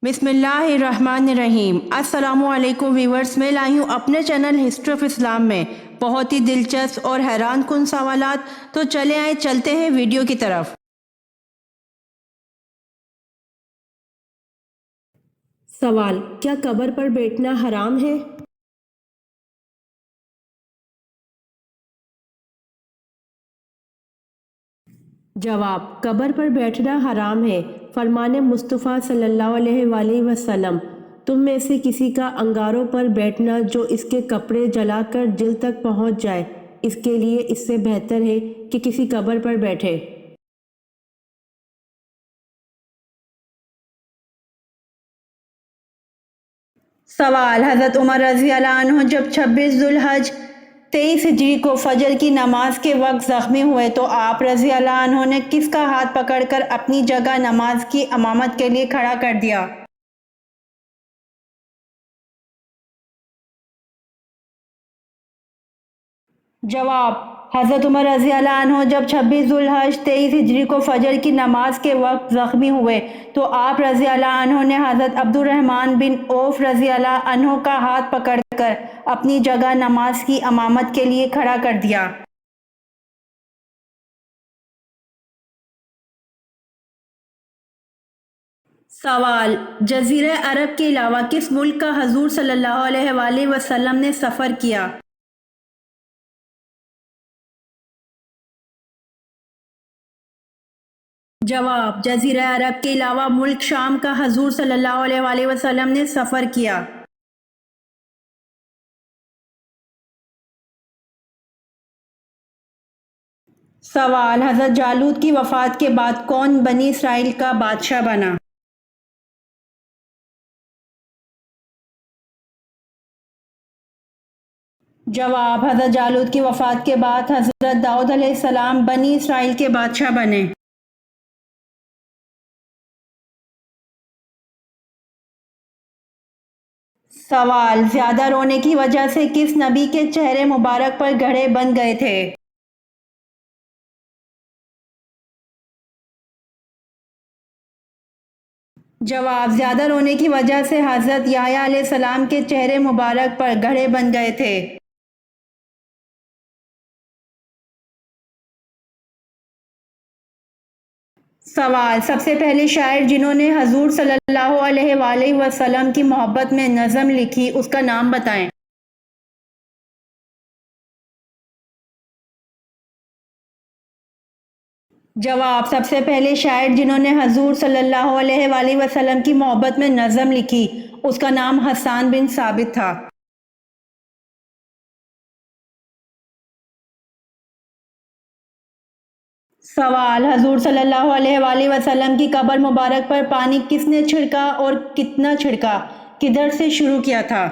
बिस्मिल्लाहिर्रहमानिर्रहीम। अस्सलामुअलैकुम व्यूवर्स, मैं लाई हूँ अपने चैनल हिस्ट्री ऑफ इस्लाम में बहुत ही दिलचस्प और हैरान कुन सवालात। तो चलते हैं वीडियो की तरफ। सवाल: क्या कब्र पर बैठना हराम है? जवाब: कब्र पर बैठना हराम है। फरमाने मुस्तफ़ा सल्लल्लाहु अलैहि वसल्लम, तुम में से किसी का अंगारों पर बैठना जो इसके कपड़े जलाकर दिल तक पहुंच जाए, इसके लिए इससे बेहतर है कि किसी कब्र पर बैठे। सवाल: हज़रत उमर रज़ी अल्लाह अन्हु जब 26 ज़ुल्हज 23 हिजरी को फजर की नमाज के वक्त ज़ख्मी हुए तो आप रज़ी अल्लाह अन्हु ने किसका हाथ पकड़कर अपनी जगह नमाज की इमामत के लिए खड़ा कर दिया? जवाब: हज़रत उमर रज़ी अल्लाह अन्हु जब 26 ज़ुल्हज 23 हिजरी को फजर की नमाज के वक्त ज़ख्मी हुए तो आप रज़ी अल्लाह अन्हु ने हज़रत अब्दुर्रहमान बिन औफ रज़ी अल्लाह अन्हु का हाथ पकड़कर अपनी जगह नमाज की इमामत के लिए खड़ा कर दिया। सवाल: जज़ीरा अरब के अलावा किस मुल्क का हजूर सल्लल्लाहु अलैहि वसल्लम ने सफ़र किया? जवाब: जज़ीरा अरब के अलावा मुल्क शाम का हजूर सल्लल्लाहु अलैहि वसल्लम ने सफ़र किया। सवाल: हज़रत जालूत की वफ़ात के बाद कौन बनी इसराइल का बादशाह बना? जवाब: हज़रत जालूत की वफ़ात के बाद हज़रत दाऊद अलैहिस्सलाम बनी इसराइल के बादशाह बने। सवाल: ज़्यादा रोने की वजह से किस नबी के चेहरे मुबारक पर गड्ढे बन गए थे? जवाब: ज़्यादा रोने की वजह से हज़रत याह्या अलैहिस्सलाम के चेहरे मुबारक पर गड्ढे बन गए थे। सवाल: सबसे पहले शायर जिन्होंने हजूर सल्लल्लाहु अलैहि वसल्लम की मोहब्बत में नज़म लिखी, उसका नाम बताएं। जवाब: सबसे पहले शायर जिन्होंने हजूर सल्लल्लाहु अलैहि वसल्लम की मोहब्बत में नज़म लिखी, उसका नाम हस्सान बिन साबित था। सवाल: हजूर सल्लल्लाहु अलैहि वसल्लम की कब्र मुबारक पर पानी किसने छिड़का और कितना छिड़का? किधर से शुरू किया था?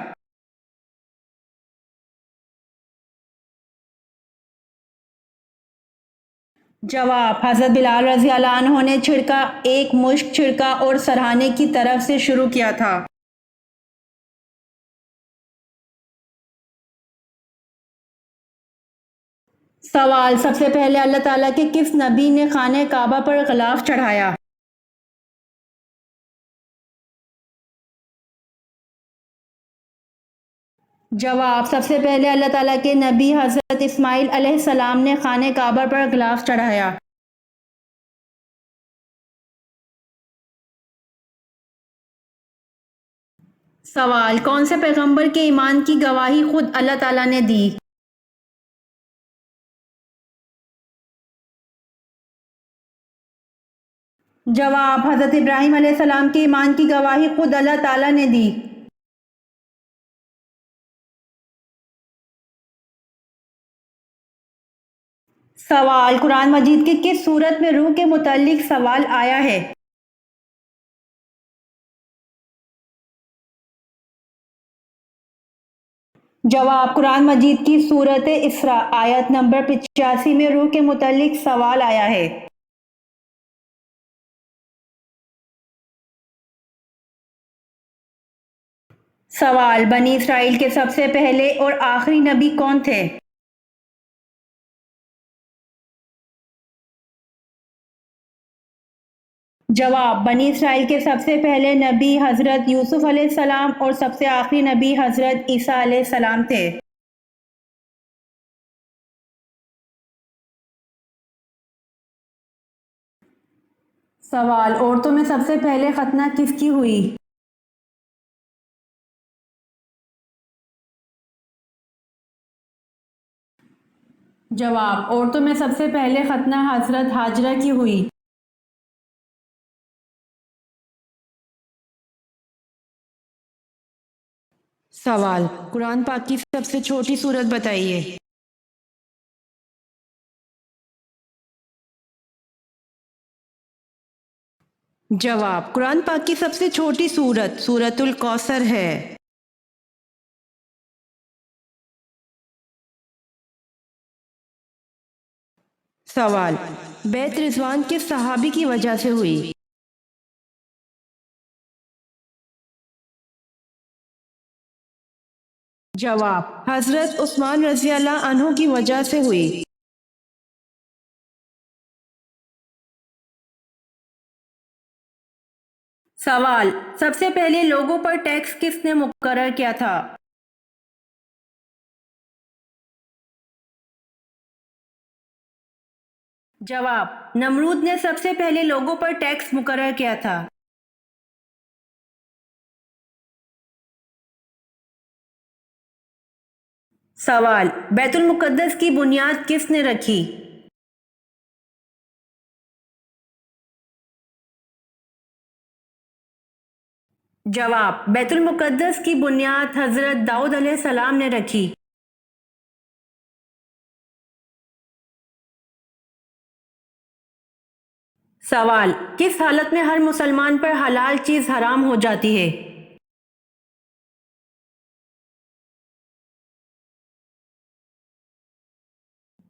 जवाब: हज़रत बिलाल रज़ी अल्लाह अन्हु ने छिड़का, एक मुश्क छिड़का और सरहाने की तरफ से शुरू किया था। सवाल: सबसे पहले अल्लाह ताला के किस नबी ने खाने काबा पर ग़िलाफ़ चढ़ाया? जवाब: सबसे पहले अल्लाह ताला के नबी हज़रत इस्माईल अलैहिस्सलाम ने खाने काबा पर ग़िलाफ़ चढ़ाया। सवाल: कौन से पैगंबर के ईमान की गवाही खुद अल्लाह ताला ने दी? जवाब: हज़रत इब्राहीम अलैहिस्सलाम के ईमान की गवाही खुद अल्लाह ताला ने दी। सवाल: कुरान मजीद की किस सूरत में रूह के मुतालिक सवाल आया है? जवाब: कुरान मजीद की सूरत इसरा आयत नंबर 85 में रूह के मुतालिक सवाल आया है। सवाल: बनी इसराइल के सबसे पहले और आखिरी नबी कौन थे? जवाब बनी इसराइल के सबसे पहले नबी हजरत यूसुफ अलैहिस्सलाम और सबसे आखिरी नबी हजरत ईसा अलैहिस्सलाम थे। सवाल औरतों में सबसे पहले खतना किसकी हुई? जवाब औरतों में सबसे पहले खतना हजरत हाजरा की हुई। सवाल कुरान पाक की सबसे छोटी सूरत बताइए। जवाब कुरान पाक की सबसे छोटी सूरत सूरतुल कौसर है। सवाल बैत रिजवान किस सहाबी की वजह से हुई? जवाब हजरत उस्मान रज़ी अल्लाह अन्हु की वजह से हुई। सवाल सबसे पहले लोगों पर टैक्स किसने मुकर्रर किया था? जवाब नमरूद ने सबसे पहले लोगों पर टैक्स मुकर्रर किया था। सवाल बैतुल मुकद्दस की बुनियाद किसने रखी? जवाब बैतुल मुकद्दस की बुनियाद हजरत दाऊद अलैहिस्सलाम ने रखी। सवाल किस हालत में हर मुसलमान पर हलाल चीज हराम हो जाती है?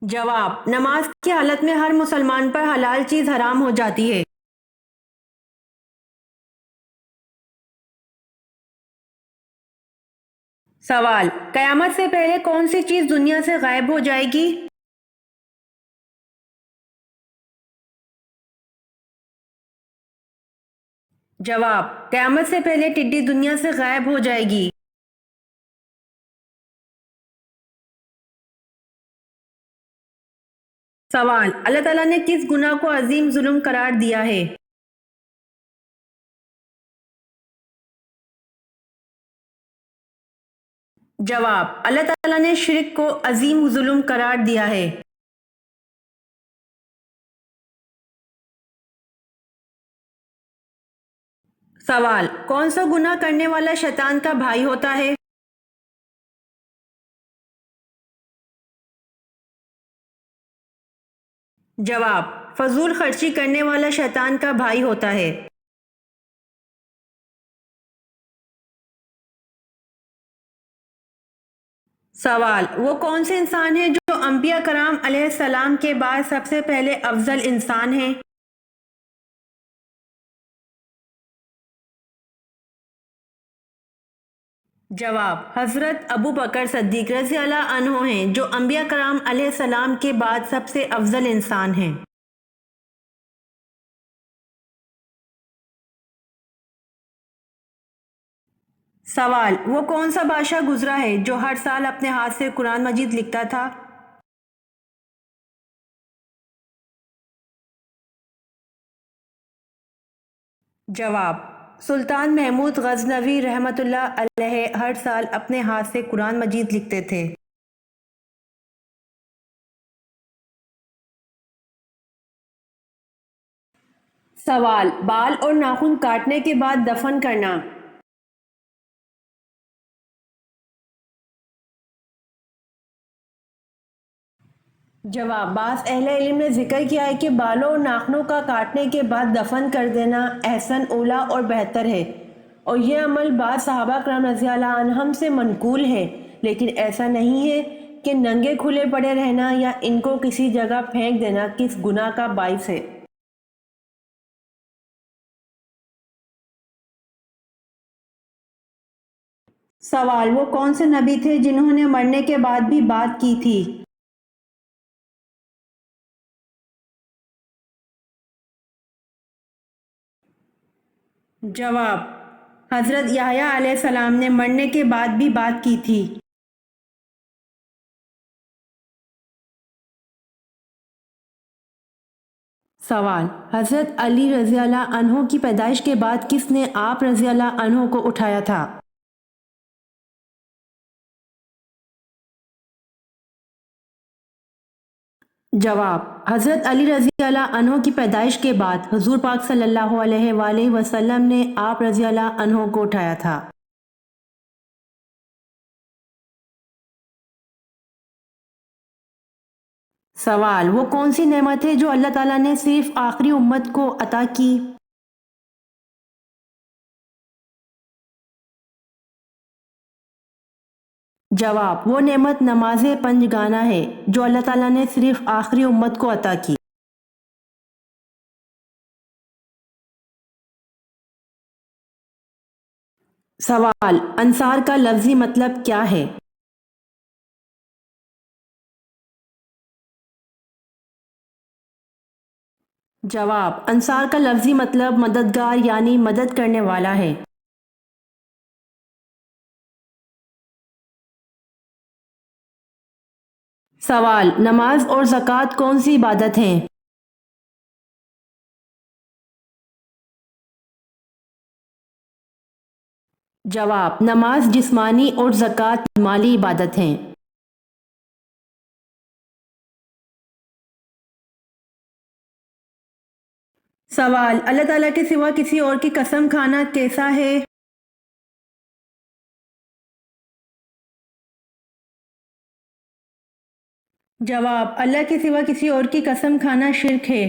जवाब नमाज की हालत में हर मुसलमान पर हलाल चीज हराम हो जाती है। सवाल कयामत से पहले कौन सी चीज दुनिया से गायब हो जाएगी? जवाब कयामत से पहले टिड्डी दुनिया से गायब हो जाएगी। सवाल अल्लाह ताला ने किस गुनाह को अजीम जुल्म करार दिया है? जवाब अल्लाह ताला ने शिर्क को अजीम जुल्म करार दिया है। सवाल कौन सा गुनाह करने वाला शैतान का भाई होता है? जवाब फजूल खर्ची करने वाला शैतान का भाई होता है। सवाल वो कौन से इंसान है जो अंबिया कराम अलैहिस्सलाम के बाद सबसे पहले अफजल इंसान है? जवाब हजरत अबू बकर सद्दीक रज़ी अल्लाह अन्हु हैं जो अंबिया कराम अलैहिस्सलाम के बाद सबसे अफजल इंसान हैं। सवाल वो कौन सा बादशाह गुजरा है जो हर साल अपने हाथ से कुरान मजीद लिखता था? जवाब सुल्तान महमूद गजनवी रहमतुल्लाह अलैह हर साल अपने हाथ से कुरान मजीद लिखते थे। सवाल बाल और नाखून काटने के बाद दफन करना। जवाब बास अहले इल्म ने जिक्र किया है कि बालों और नाखूनों का काटने के बाद दफन कर देना एहसन ओला और बेहतर है, और यह अमल बाद सहाबा करम रज़ी अल्लाह अन्हुम से मनकूल है, लेकिन ऐसा नहीं है कि नंगे खुले पड़े रहना या इनको किसी जगह फेंक देना किस गुनाह का बाइस है। सवाल वो कौन से नबी थे जिन्होंने मरने के बाद भी बात की थी? जवाब, हज़रत याह्या अलैहिस्सलाम ने मरने के बाद भी बात की थी। सवाल, हज़रत अली रज़ी अल्लाह अन्हो की पैदाइश के बाद किसने आप रज़ी अल्लाह अन्हो को उठाया था? जवाब, हज़रत अली रज़ी अल्लाह अन्हो की पैदाइश के बाद हुज़ूर पाक सल्लल्लाहु अलैहि वसल्लम ने आप रज़ी अल्लाह अन्हो को उठाया था। सवाल, वो कौन सी नेमत है जो अल्लाह ताला ने सिर्फ आखिरी उम्मत को अता की? जवाब, वो नेमत नमाज पंजगाना है जो अल्लाह ताला ने सिर्फ आखिरी उम्मत को अता की। सवाल, अंसार का लफ्ज़ी मतलब क्या है? जवाब, अंसार का लफ्ज़ी मतलब मददगार यानी मदद करने वाला है। सवाल, नमाज और ज़कात कौन सी इबादत हैं? जवाब, नमाज जिस्मानी और ज़कात माली इबादत हैं। सवाल, अल्लाह ताला के सिवा किसी और की कसम खाना कैसा है? जवाब, अल्लाह के सिवा किसी और की कसम खाना शिर्क है।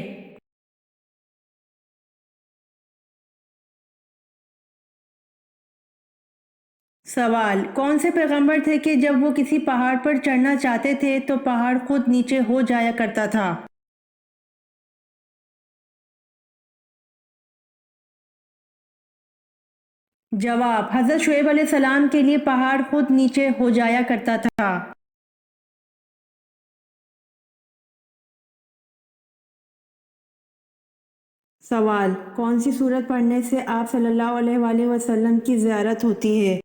सवाल, कौन से पैगंबर थे कि जब वो किसी पहाड़ पर चढ़ना चाहते थे तो पहाड़ खुद नीचे हो जाया करता था? जवाब, हज़रत शुएब अलैहिस्सलाम के लिए पहाड़ खुद नीचे हो जाया करता था। सवाल, कौन सी सूरत पढ़ने से आप सल्लल्लाहु अलैहि वसल्लम की ज़ियारत होती है?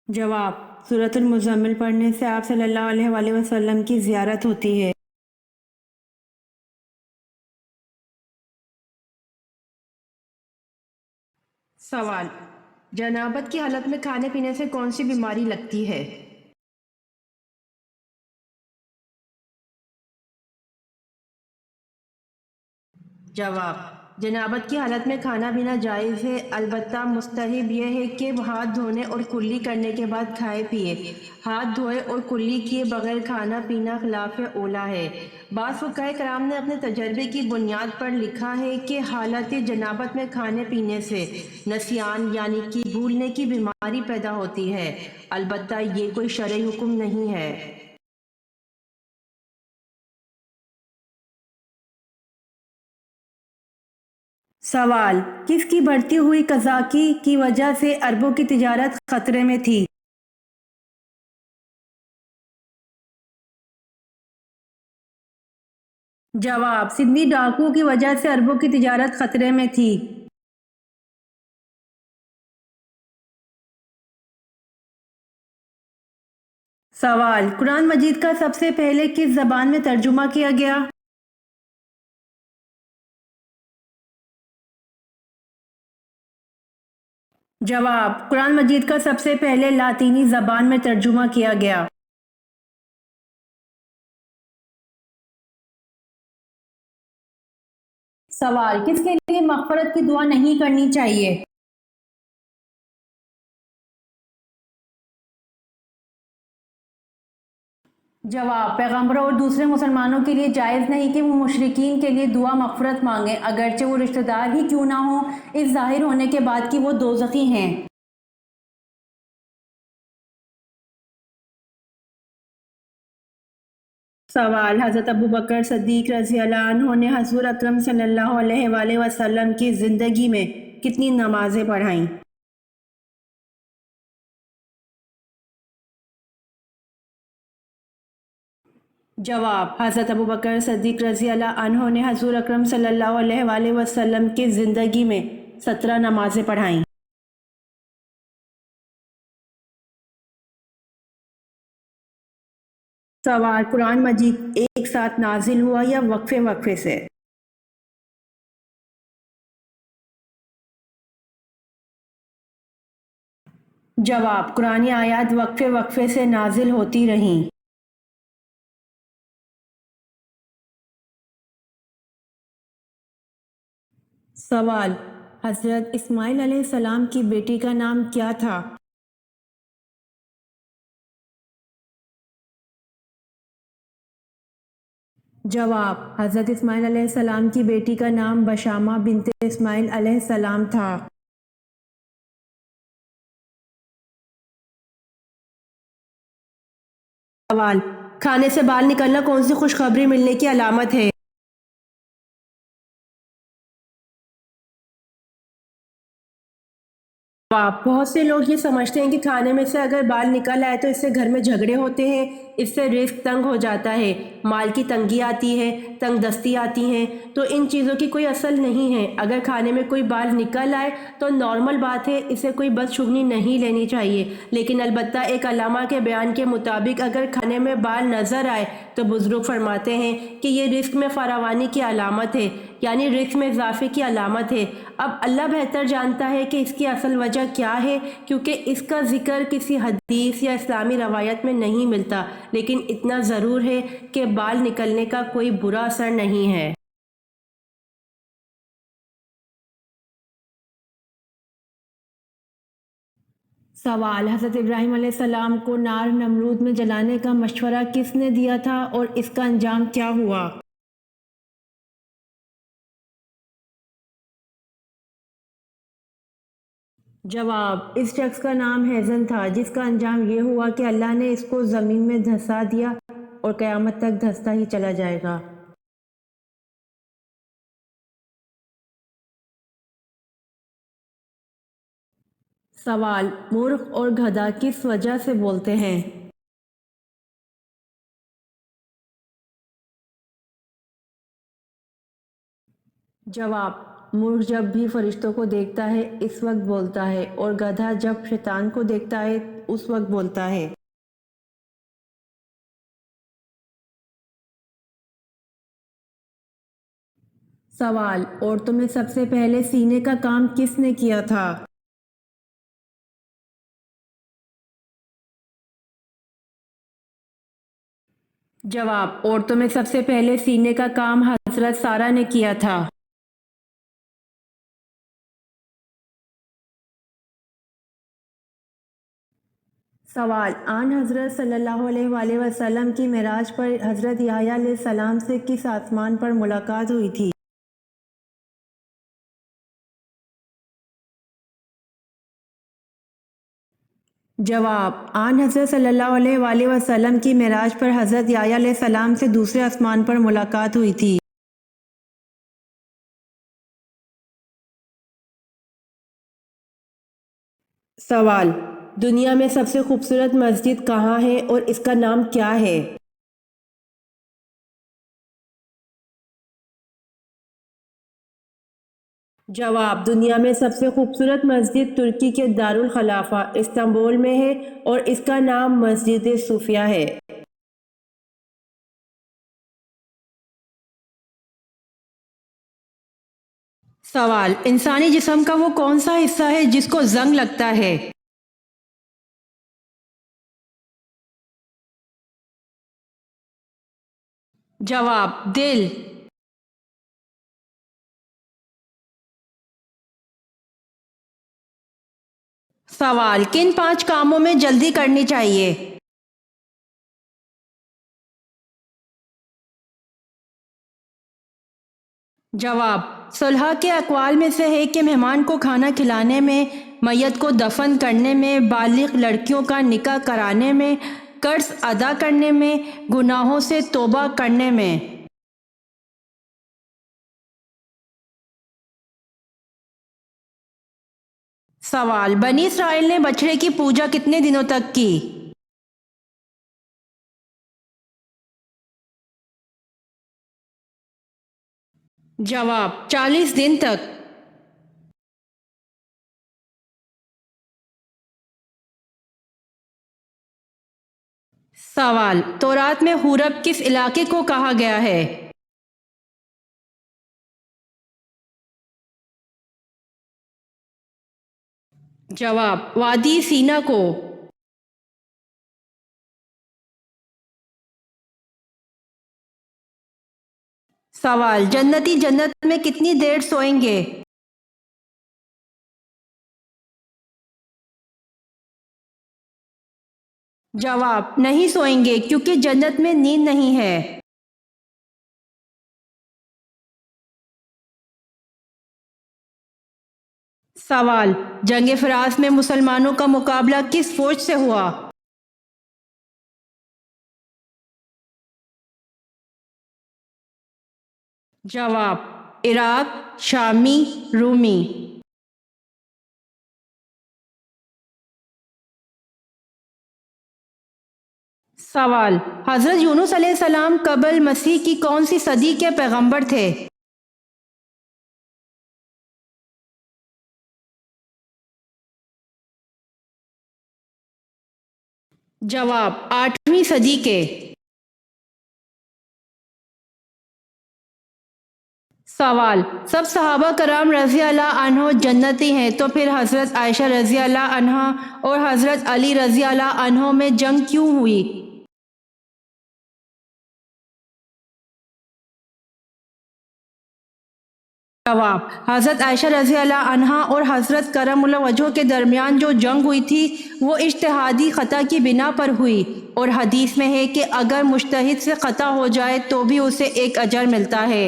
जवाब, सूरतुल मुज़म्मिल पढ़ने से आप सल्लल्लाहु अलैहि वसल्लम की ज़ियारत होती है। सवाल, जनाबत की हालत में खाने पीने से कौन सी बीमारी लगती है? जवाब, जनाबत की हालत में खाना पीना जायज़ है, अलबत्ता मुस्तहब यह है कि हाथ धोने और कुल्ली करने के बाद खाए पिए। हाथ धोए और कुल्ली किए बगैर खाना पीना खिलाफ ओला है। बाज़ फ़ुक़हा कराम ने अपने तजर्बे की बुनियाद पर लिखा है कि हालत जनाबत में खाने पीने से नसियान यानी कि भूलने की बीमारी पैदा होती है, अलबत्ता ये कोई शरई हुक्म नहीं है। सवाल, किसकी बढ़ती हुई कज़ाकी की वजह से अरबों की तिजारत खतरे में थी? जवाब, सिडनी डाकुओं की वजह से अरबों की तिजारत खतरे में थी। सवाल, कुरान मजीद का सबसे पहले किस ज़बान में तर्जुमा किया गया? जवाब, कुरान मजीद का सबसे पहले लातीनी ज़बान में तर्जुमा किया गया। सवाल, किसके लिए मग़फ़िरत की दुआ नहीं करनी चाहिए? जवाब, पैगंबरों और दूसरे मुसलमानों के लिए जायज़ नहीं कि वो मुशरिकीन के लिए दुआ मग़फ़िरत मांगें, अगरचे वो रिश्तेदार ही क्यों ना हो, इस ज़ाहिर होने के बाद कि वो दोज़खी हैं। सवाल, हज़रत अबू बकर सिद्दीक़ रज़ी अल्लाह अन्हु ने हज़ूर अकरम सल्लल्लाहु अलैहि वसल्लम की ज़िंदगी में कितनी नमाज़ें पढ़ाईं? जवाब, हज़रत अबू बकर सिद्दीक़ रज़ी अल्लाह अन्हो ने हज़ूर अकरम सल्लल्लाहु अलैहि वसल्लम की ज़िंदगी में 17 नमाज़ें पढ़ाईं। सवाल, कुरान मजीद एक साथ नाजिल हुआ या वक्फे वक्फे से? जवाब, कुरानी आयत वक्फे वक्फे से नाजिल होती रहीं। सवाल, हज़रत इस्माइल अलैहिस्सलाम की बेटी का नाम क्या था? जवाब, हज़रत इस्माइल अलैहिस्सलाम की बेटी का नाम बशामा बिनते इस्माइल अलैहिस्सलाम था। सवाल, खाने से बाल निकलना कौन सी खुशखबरी मिलने की अलामत है? जवाब, बहुत से लोग ये समझते हैं कि खाने में से अगर बाल निकल आए तो इससे घर में झगड़े होते हैं, इससे रिस्क तंग हो जाता है, माल की तंगी आती है, तंग दस्ती आती है। तो इन चीज़ों की कोई असल नहीं है। अगर खाने में कोई बाल निकल आए तो नॉर्मल बात है, इसे कोई बदशुगनी नहीं लेनी चाहिए। लेकिन अलबत्ता एक अल्लामा के बयान के मुताबिक अगर खाने में बाल नज़र आए तो बुज़ुर्ग फरमाते हैं कि ये रिस्क में फरावानी की अलामत है, यानी रिस्क में इजाफे की अलामत है। अब अल्लाह बेहतर जानता है कि इसकी असल वजह क्या है, क्योंकि इसका जिक्र किसी हदीस या इस्लामी रवायत में नहीं मिलता। लेकिन इतना ज़रूर है कि बाल निकलने का कोई बुरा असर नहीं है। सवाल, हज़रत इब्राहीम अलैहिस्सलाम को नार नमरूद में जलाने का मशवरा किसने दिया था और इसका अंजाम क्या हुआ? जवाब, इस शख्स का नाम हैज़न था, जिसका अंजाम ये हुआ कि अल्लाह ने इसको ज़मीन में धंसा दिया और क़यामत तक धंसता ही चला जाएगा। सवाल, मूर्ख और गधा किस वजह से बोलते हैं? जवाब, मूर्ख जब भी फरिश्तों को देखता है इस वक्त बोलता है, और गधा जब शैतान को देखता है उस वक्त बोलता है। सवाल, औरतों में सबसे पहले सीने का काम किसने किया था? जवाब, औरतों में सबसे पहले सीने का काम हजरत सारा ने किया था। सवाल, आन हजरत सल्लल्लाहु अलैहि वसल्लम की मेराज पर हजरत याह्या अलैहिस्सलाम से किस आसमान पर मुलाकात हुई थी? जवाब, आन हजरत सल्लल्लाहु अलैहि वसल्लम की मेराज पर हजरत याह्या अलैहिस्सलाम से दूसरे आसमान पर मुलाकात हुई थी। सवाल, दुनिया में सबसे खूबसूरत मस्जिद कहाँ है और इसका नाम क्या है? जवाब, दुनिया में सबसे खूबसूरत मस्जिद तुर्की के दारुल खलाफा इस्तांबुल में है और इसका नाम मस्जिद सूफिया है। सवाल, इंसानी जिस्म का वो कौन सा हिस्सा है जिसको जंग लगता है? जवाब, दिल। सवाल, किन 5 कामों में जल्दी करनी चाहिए? जवाब, सुलह के अक़वाल में से है कि मेहमान को खाना खिलाने में, मैयत को दफन करने में, बालिग लड़कियों का निकाह कराने में, कर्ज अदा करने में, गुनाहों से तौबा करने में। सवाल, बनी इसराइल ने बछड़े की पूजा कितने दिनों तक की? जवाब 40 दिन तक। सवाल, तौरात में हुरब किस इलाके को कहा गया है? जवाब वादी सीना को। सवाल, जन्नती जन्नत में कितनी देर सोएंगे? जवाब नहीं सोएंगे क्योंकि जन्नत में नींद नहीं है। सवाल, जंग फरास में मुसलमानों का मुकाबला किस फौज से हुआ? जवाब इराक, शामी, रूमी। सवाल, हजरत यूनुस अलैहिस्सलाम कबल मसीह की कौन सी सदी के पैगंबर थे? जवाब 8वीं सदी के। सवाल, सब सहाबा कराम रज़ी अल्लाह अन्हो जन्नती हैं, तो फिर हज़रत आयशा रज़ी अल्लाह अन्हा और हज़रत अली रज़ी अल्लाह अन्हो में जंग क्यों हुई? जवाब, हज़रत आयशा रज़ी अल्लाह अन्हा और हज़रत करमुल्लाह वजह के दरमियान जो जंग हुई थी वो इज्तिहादी ख़ता की बिना पर हुई, और हदीस में है कि अगर मुज्तहिद से ख़ता हो जाए तो भी उसे एक अजर मिलता है।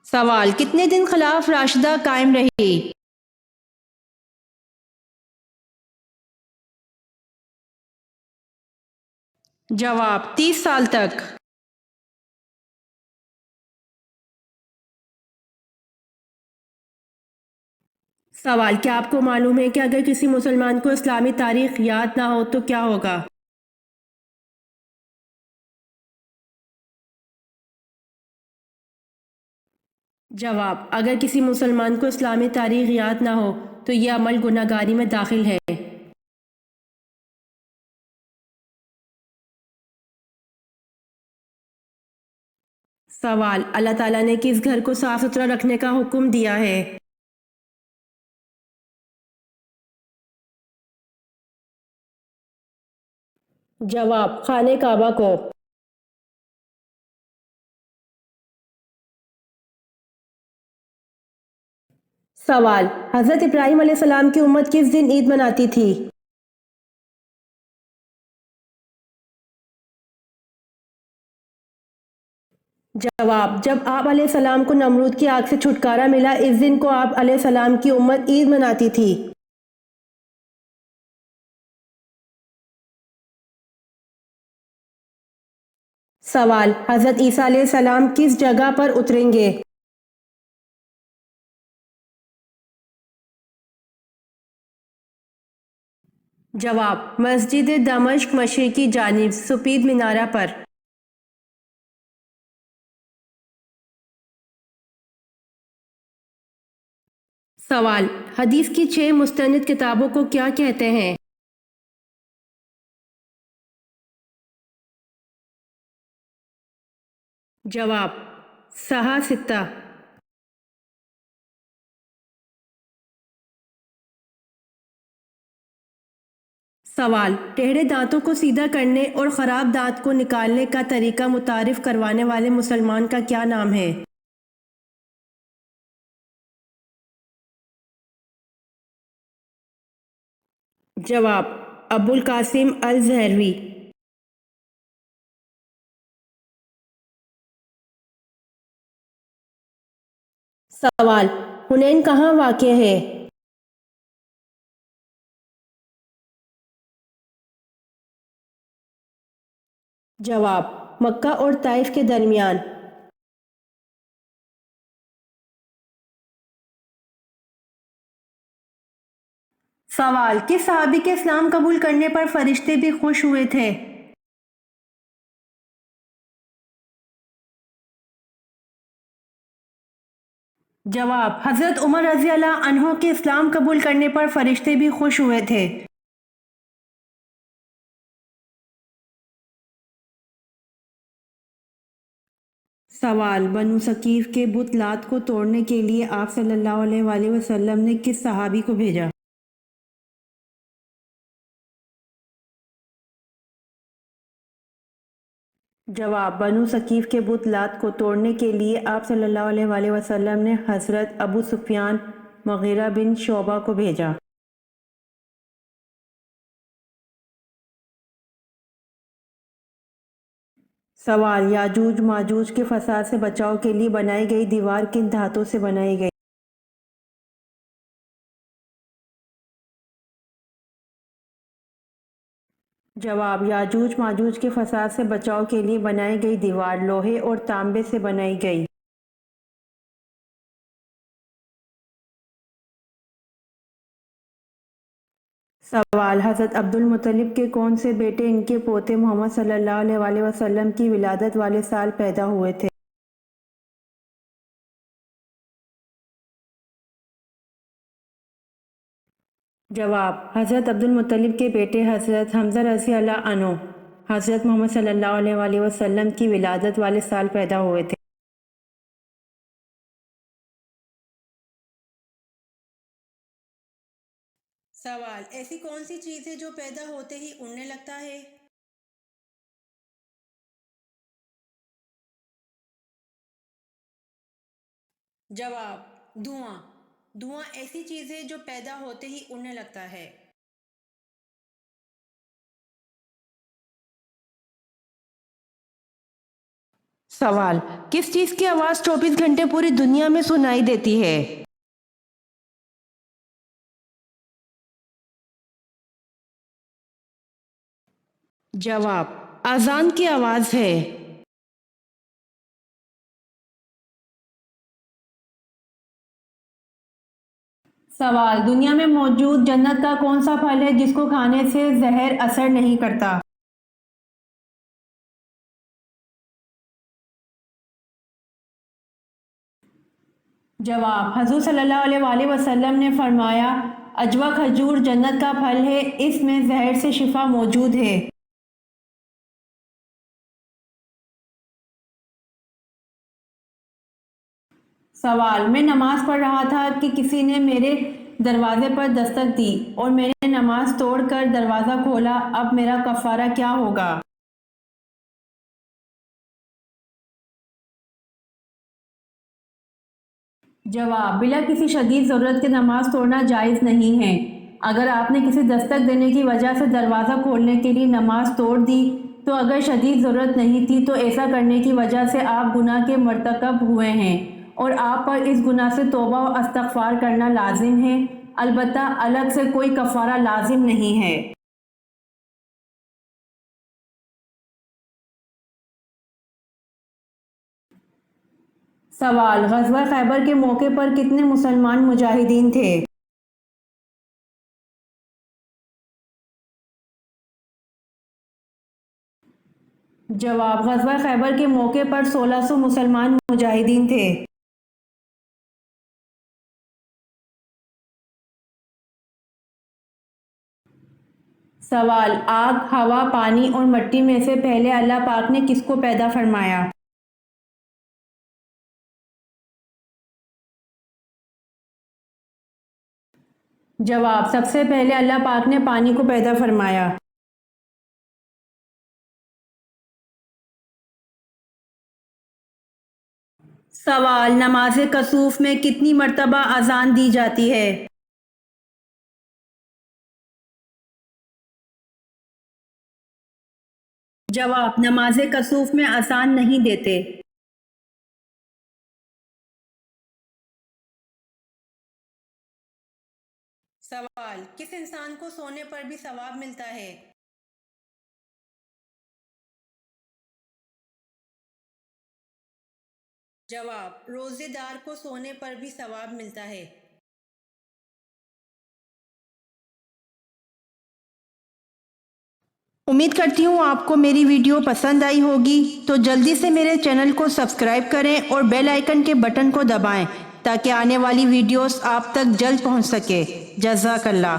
सवाल, कितने दिन खिलाफ राशिदा कायम रही? जवाब 30 साल तक। सवाल, क्या आपको मालूम है कि अगर किसी मुसलमान को इस्लामी तारीख याद ना हो तो क्या होगा? जवाब, अगर किसी मुसलमान को इस्लामी तारीख याद ना हो तो यह अमल गुनाहगारी में दाखिल है। सवाल, अल्लाह ताला ने किस घर को साफ सुथरा रखने का हुक्म दिया है? जवाब, खाने काबा को। सवाल, हज़रत इब्राहीम अलैहिस्सलाम की उम्मत किस दिन ईद मनाती थी? जवाब, जब आप अलैहिस्सलाम को नमरूद की आग से छुटकारा मिला, इस दिन को आप अलैहिस्सलाम की उम्मत ईद मनाती थी। सवाल, हज़रत ईसा अलैहिस्सलाम किस जगह पर उतरेंगे? जवाब, मस्जिद दमश्क मशरिकी जानिब सफ़ेद मीनारा पर। सवाल, हदीस की 6 मुस्तनिद किताबों को क्या कहते हैं? जवाब, सहा सित्ता। सवाल, टेढ़े दांतों को सीधा करने और ख़राब दांत को निकालने का तरीका मुतारिफ करवाने वाले मुसलमान का क्या नाम है? जवाब, अबुल कासिम अल ज़हरवी। सवाल, हुनैन कहाँ वाक़ है? जवाब, मक्का और ताइफ के दरमियान। सवाल, किस सहाबी के इस्लाम कबूल करने पर फरिश्ते भी खुश हुए थे? जवाब, हजरत उमर रजी अल्लाह अन्हो के इस्लाम कबूल करने पर फरिश्ते भी खुश हुए थे। सवाल, बनु सकीफ के बुत लात को तोड़ने के लिए आप सल्लल्लाहु अलैहि वसल्लम ने किस सहाबी को भेजा? जवाब, बनु सकीफ के बुत लात को तोड़ने के लिए आप सल्लल्लाहु अलैहि वसल्लम ने हज़रत अबू सुफियान मुगीरा बिन शोबा को भेजा। सवाल, याजूज माजूज के फसाद से बचाव के लिए बनाई गई दीवार किन धातुओं से बनाई गई? जवाब, याजूज माजूज के फसाद से बचाव के लिए बनाई गई दीवार लोहे और तांबे से बनाई गई। सवाल, हज़रत अब्दुल मुत्तलिब के कौन से बेटे इनके पोते मोहम्मद सल्लल्लाहु अलैहि वसल्लम की विलादत वाले साल पैदा हुए थे? जवाब, हज़रत अब्दुल मुत्तलिब के बेटे हज़रत हमज़ा रज़ी अल्लाह अन्हु हज़रत मोहम्मद सल्लल्लाहु अलैहि वसल्लम की विलादत वाले साल पैदा हुए थे। सवाल, ऐसी कौन सी चीज़ है जो पैदा होते ही उड़ने लगता है? जवाब, धुआं। धुआं ऐसी चीज़ है जो पैदा होते ही उड़ने लगता है। सवाल, किस चीज़ की आवाज़ 24 घंटे पूरी दुनिया में सुनाई देती है? जवाब, अजान की आवाज़ है। सवाल, दुनिया में मौजूद जन्नत का कौन सा फल है जिसको खाने से जहर असर नहीं करता? जवाब, हजूर सल्लल्लाहु अलैहि वसल्लम ने फरमाया, अजवा खजूर जन्नत का फल है, इसमें जहर से शिफा मौजूद है। सवाल, मैं नमाज पढ़ रहा था कि किसी ने मेरे दरवाजे पर दस्तक दी और मैंने नमाज तोड़कर दरवाज़ा खोला, अब मेरा कफ़ारा क्या होगा? जवाब, बिला किसी शदीद ज़रूरत के नमाज तोड़ना जायज़ नहीं है। अगर आपने किसी दस्तक देने की वजह से दरवाज़ा खोलने के लिए नमाज तोड़ दी तो अगर शदीद ज़रूरत नहीं थी तो ऐसा करने की वजह से आप गुनाह के मर्तकब हुए हैं और आप पर इस गुनाह से तौबा और इस्तग़फ़ार करना लाजिम है। अलबत्ता अलग से कोई कफ़ारा लाजिम नहीं है। सवाल, ग़ज़वा खैबर के मौके पर कितने मुसलमान मुजाहिदीन थे? जवाब, ग़ज़वा खैबर के मौके पर 1600 मुसलमान मुजाहिदीन थे। सवाल, आग, हवा, पानी और मिट्टी में से पहले अल्लाह पाक ने किसको पैदा फरमाया? जवाब, सबसे पहले अल्लाह पाक ने पानी को पैदा फरमाया। सवाल, नमाज कसूफ में कितनी मर्तबा अजान दी जाती है? जवाब, नमाज कसूफ में अजान नहीं देते। सवाल, किस इंसान को सोने पर भी सवाब मिलता है? जवाब, रोजेदार को सोने पर भी सवाब मिलता है। उम्मीद करती हूँ आपको मेरी वीडियो पसंद आई होगी, तो जल्दी से मेरे चैनल को सब्सक्राइब करें और बेल आइकन के बटन को दबाएं تاکہ آنے والی ویڈیوز آپ تک جلد پہنچ سکے۔ جزاک اللہ۔